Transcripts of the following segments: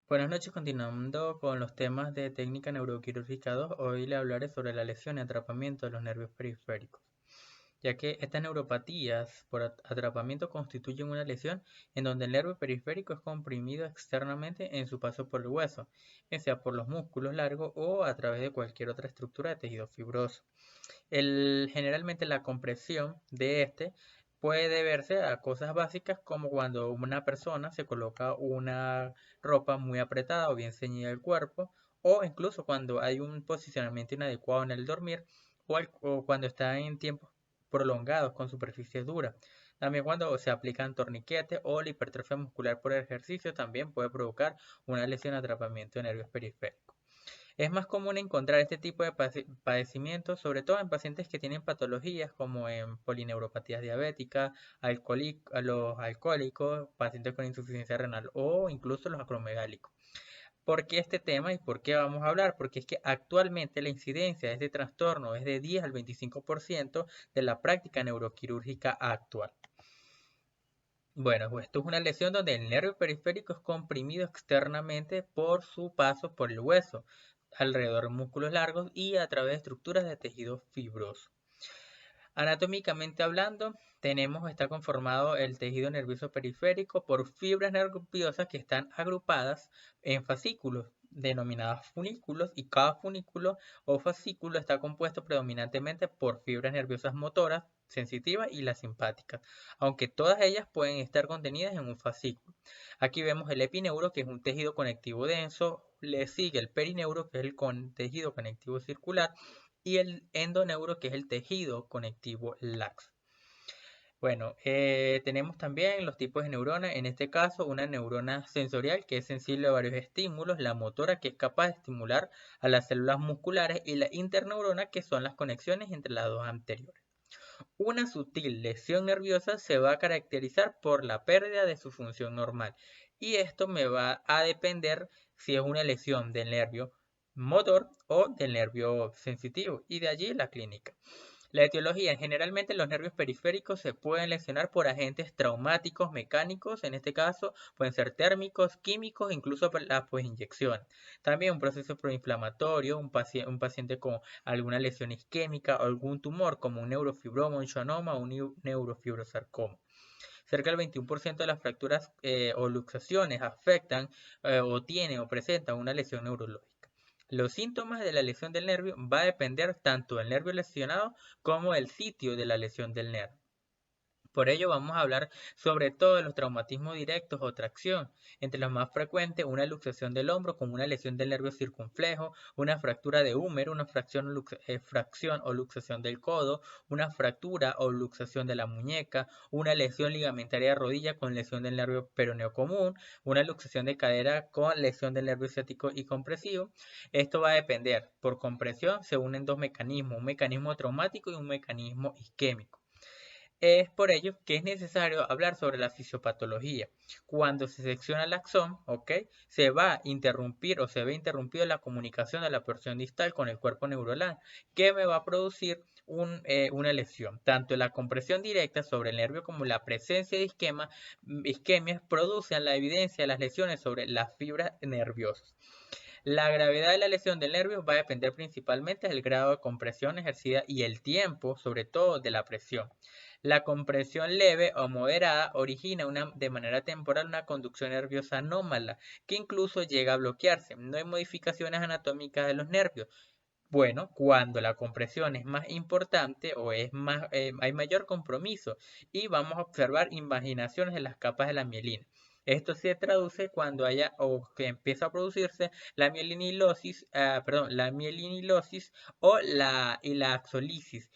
Buenas noches, continuando con los temas de técnica neuroquirúrgica 2, hoy le hablaré sobre la lesión y atrapamiento de los nervios periféricos, ya que estas neuropatías por atrapamiento constituyen una lesión en donde el nervio periférico es comprimido externamente en su paso por el hueso, ya sea por los músculos largos o a través de cualquier otra estructura de tejido fibroso. Generalmente la compresión de este puede deberse a cosas básicas como cuando una persona se coloca una ropa muy apretada o bien ceñida al cuerpo, o incluso cuando hay un posicionamiento inadecuado en el dormir o cuando está en tiempos prolongados con superficies duras. También cuando se aplican torniquetes o la hipertrofia muscular por ejercicio también puede provocar una lesión de atrapamiento de nervios periféricos. Es más común encontrar este tipo de padecimientos, sobre todo en pacientes que tienen patologías como en polineuropatías diabéticas, a los alcohólicos, pacientes con insuficiencia renal o incluso los acromegálicos. ¿Por qué este tema y por qué vamos a hablar? Porque es que actualmente la incidencia de este trastorno es de 10 al 25% de la práctica neuroquirúrgica actual. Bueno, pues esto es una lesión donde el nervio periférico es comprimido externamente por su paso por el hueso, alrededor de músculos largos y a través de estructuras de tejido fibroso. Anatómicamente hablando, está conformado el tejido nervioso periférico por fibras nerviosas que están agrupadas en fascículos, denominadas funículos, y cada funículo o fascículo está compuesto predominantemente por fibras nerviosas motoras, sensitivas y las simpáticas, aunque todas ellas pueden estar contenidas en un fascículo. Aquí vemos el epineuro, que es un tejido conectivo denso, le sigue el perineuro, que es el tejido conectivo circular, y el endoneuro, que es el tejido conectivo laxo. Bueno, tenemos también los tipos de neuronas, en este caso una neurona sensorial que es sensible a varios estímulos, la motora que es capaz de estimular a las células musculares y la interneurona que son las conexiones entre las dos anteriores. Una sutil lesión nerviosa se va a caracterizar por la pérdida de su función normal y esto me va a depender si es una lesión del nervio motor o del nervio sensitivo y de allí la clínica. La etiología: generalmente los nervios periféricos se pueden lesionar por agentes traumáticos mecánicos, en este caso pueden ser térmicos, químicos, incluso por la inyección. También un proceso proinflamatorio, un paciente con alguna lesión isquémica o algún tumor como un neurofibroma, un schwannoma o un neurofibrosarcoma. Cerca del 21% de las fracturas o luxaciones afectan o tienen o presentan una lesión neurológica. Los síntomas de la lesión del nervio va a depender tanto del nervio lesionado como del sitio de la lesión del nervio. Por ello vamos a hablar sobre todo de los traumatismos directos o tracción. Entre los más frecuentes, una luxación del hombro con una lesión del nervio circunflejo, una fractura de húmero, una fracción o luxación del codo, una fractura o luxación de la muñeca, una lesión ligamentaria de rodilla con lesión del nervio peroneo común, una luxación de cadera con lesión del nervio ciático y compresivo. Esto va a depender por compresión, se unen dos mecanismos, un mecanismo traumático y un mecanismo isquémico. Es por ello que es necesario hablar sobre la fisiopatología. Cuando se secciona el axón, ¿ok?, se va a interrumpir o se ve interrumpido la comunicación de la porción distal con el cuerpo neuronal, que me va a producir una lesión. Tanto la compresión directa sobre el nervio como la presencia de isquemias producen la evidencia de las lesiones sobre las fibras nerviosas. La gravedad de la lesión del nervio va a depender principalmente del grado de compresión ejercida y el tiempo, sobre todo, de la presión. La compresión leve o moderada origina de manera temporal una conducción nerviosa anómala que incluso llega a bloquearse. No hay modificaciones anatómicas de los nervios. Bueno, cuando la compresión es más importante o hay mayor compromiso y vamos a observar invaginaciones de las capas de la mielina. Esto se traduce cuando haya o que empieza a producirse la la mielinilosis y la axolisis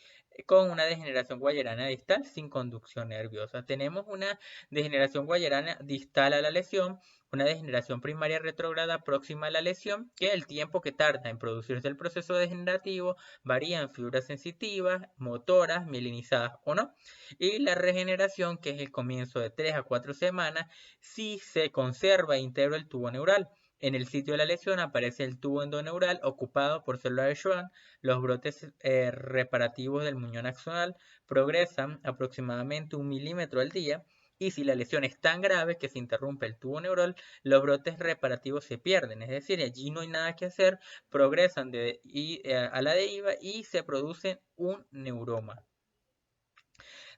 con una degeneración guayerana distal sin conducción nerviosa. Tenemos una degeneración guayerana distal a la lesión, una degeneración primaria retrógrada próxima a la lesión, que el tiempo que tarda en producirse el proceso degenerativo varía en fibras sensitivas, motoras, mielinizadas o no, y la regeneración, que es el comienzo de 3 a 4 semanas, si se conserva íntegro el tubo neural. En el sitio de la lesión aparece el tubo endoneural ocupado por células de Schwann. Los brotes reparativos del muñón axonal progresan aproximadamente 1 milímetro al día. Y si la lesión es tan grave que se interrumpe el tubo neural, los brotes reparativos se pierden, es decir, allí no hay nada que hacer, progresan a la deriva y se produce un neuroma.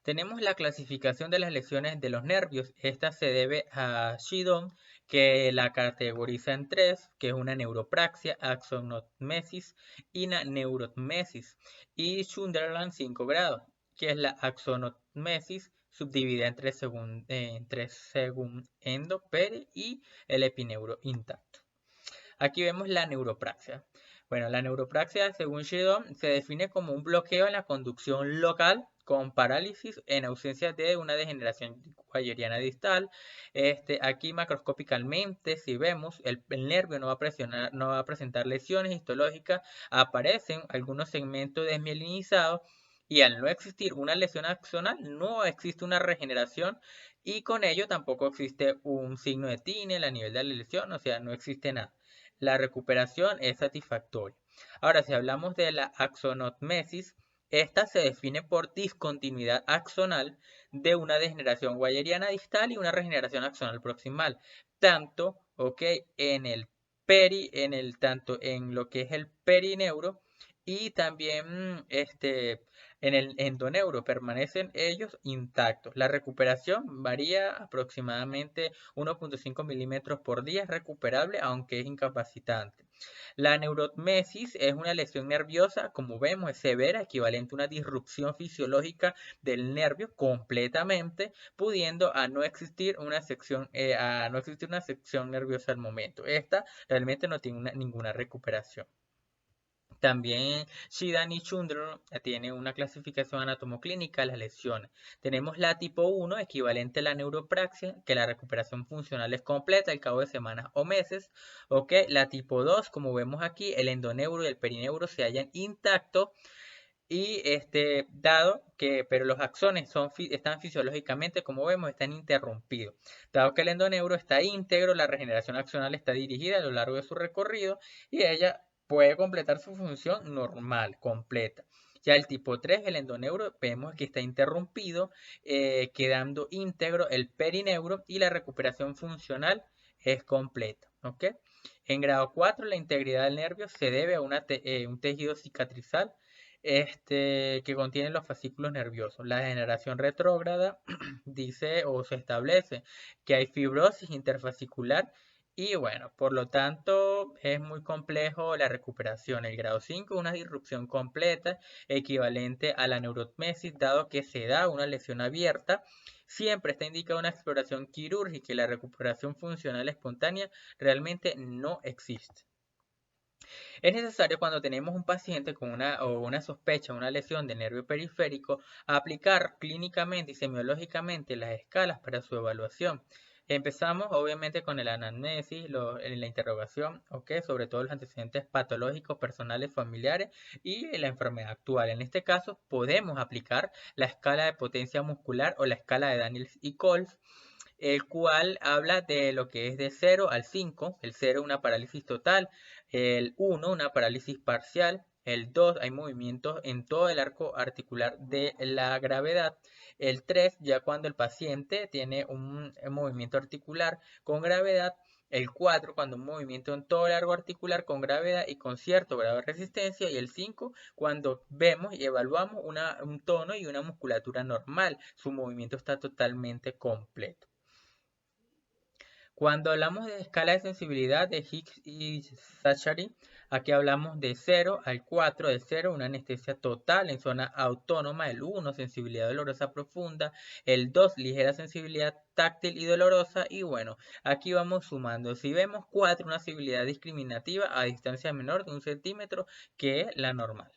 Tenemos la clasificación de las lesiones de los nervios. Esta se debe a Shidon, que la categoriza en tres, que es una neuropraxia, axonotmesis y una neurotmesis. Y Sunderland 5 grados, que es la axonotmesis subdividida en tres según endo, peri y el epineuro intacto. Aquí vemos la neuropraxia. Bueno, la neuropraxia, según Shidon, se define como un bloqueo en la conducción local con parálisis en ausencia de una degeneración guayeriana distal. Aquí macroscópicamente, si vemos, el nervio no va a presentar lesiones histológicas, aparecen algunos segmentos desmielinizados y al no existir una lesión axonal, no existe una regeneración y con ello tampoco existe un signo de Tinel a nivel de la lesión, o sea, no existe nada. La recuperación es satisfactoria. Ahora, si hablamos de la axonotmesis, esta se define por discontinuidad axonal de una degeneración guayeriana distal y una regeneración axonal proximal, tanto, tanto en lo que es el perineuro y también en el endoneuro permanecen ellos intactos. La recuperación varía aproximadamente 1.5 milímetros por día, es recuperable aunque es incapacitante. La neurotmesis es una lesión nerviosa, como vemos, es severa, equivalente a una disrupción fisiológica del nervio completamente, pudiendo a no existir una sección nerviosa al momento. Esta realmente no tiene ninguna recuperación. También Shidan y Chundro tiene una clasificación anatomoclínica de las lesiones. Tenemos la tipo 1, equivalente a la neuropraxia, que la recuperación funcional es completa al cabo de semanas o meses. La tipo 2, como vemos aquí, el endoneuro y el perineuro se hallan intactos. Y pero los axones están fisiológicamente, como vemos, están interrumpidos. Dado que el endoneuro está íntegro, la regeneración axonal está dirigida a lo largo de su recorrido y ella puede completar su función normal, completa. Ya el tipo 3, el endoneuro, vemos que está interrumpido, quedando íntegro el perineuro y la recuperación funcional es completa. En grado 4, la integridad del nervio se debe a un tejido cicatrizal que contiene los fascículos nerviosos. La degeneración retrógrada dice o se establece que hay fibrosis interfascicular y bueno, por lo tanto es muy complejo la recuperación. El grado 5 es una disrupción completa equivalente a la neurotmesis, dado que se da una lesión abierta. Siempre está indicada una exploración quirúrgica y la recuperación funcional espontánea realmente no existe. Es necesario cuando tenemos un paciente con una sospecha, una lesión del nervio periférico, aplicar clínicamente y semiológicamente las escalas para su evaluación. Empezamos obviamente con el anamnesis, la interrogación, sobre todo los antecedentes patológicos, personales, familiares y la enfermedad actual. En este caso podemos aplicar la escala de potencia muscular o la escala de Daniels y Coles, el cual habla de lo que es de 0 al 5, el 0 una parálisis total, el 1 una parálisis parcial, el 2 hay movimientos en todo el arco articular de la gravedad, el 3 ya cuando el paciente tiene un movimiento articular con gravedad, el 4 cuando un movimiento en todo el arco articular con gravedad y con cierto grado de resistencia, y el 5 cuando vemos y evaluamos un tono y una musculatura normal, su movimiento está totalmente completo. Cuando hablamos de escala de sensibilidad de Hicks y Zachary, aquí hablamos de 0 al 4, de 0 una anestesia total en zona autónoma, el 1 sensibilidad dolorosa profunda, el 2 ligera sensibilidad táctil y dolorosa, y bueno, aquí vamos sumando. Si vemos 4, una sensibilidad discriminativa a distancia menor de 1 centímetro que es la normal.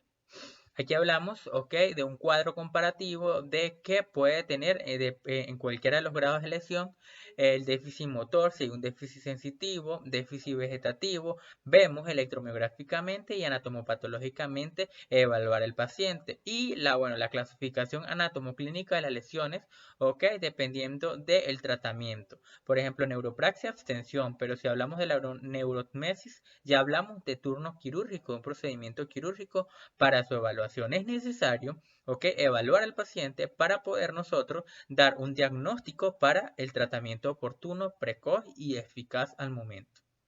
Aquí hablamos, de un cuadro comparativo de que puede tener en cualquiera de los grados de lesión el déficit motor, si hay un déficit sensitivo, déficit vegetativo. Vemos electromiográficamente y anatomopatológicamente evaluar el paciente. Y la clasificación anatomoclínica de las lesiones, dependiendo del tratamiento. Por ejemplo, neuropraxia, abstención, pero si hablamos de la neurotmesis, ya hablamos de turno quirúrgico, un procedimiento quirúrgico para su evaluación. observación. Es necesario, evaluar al paciente para poder nosotros dar un diagnóstico para el tratamiento oportuno, precoz y eficaz al momento.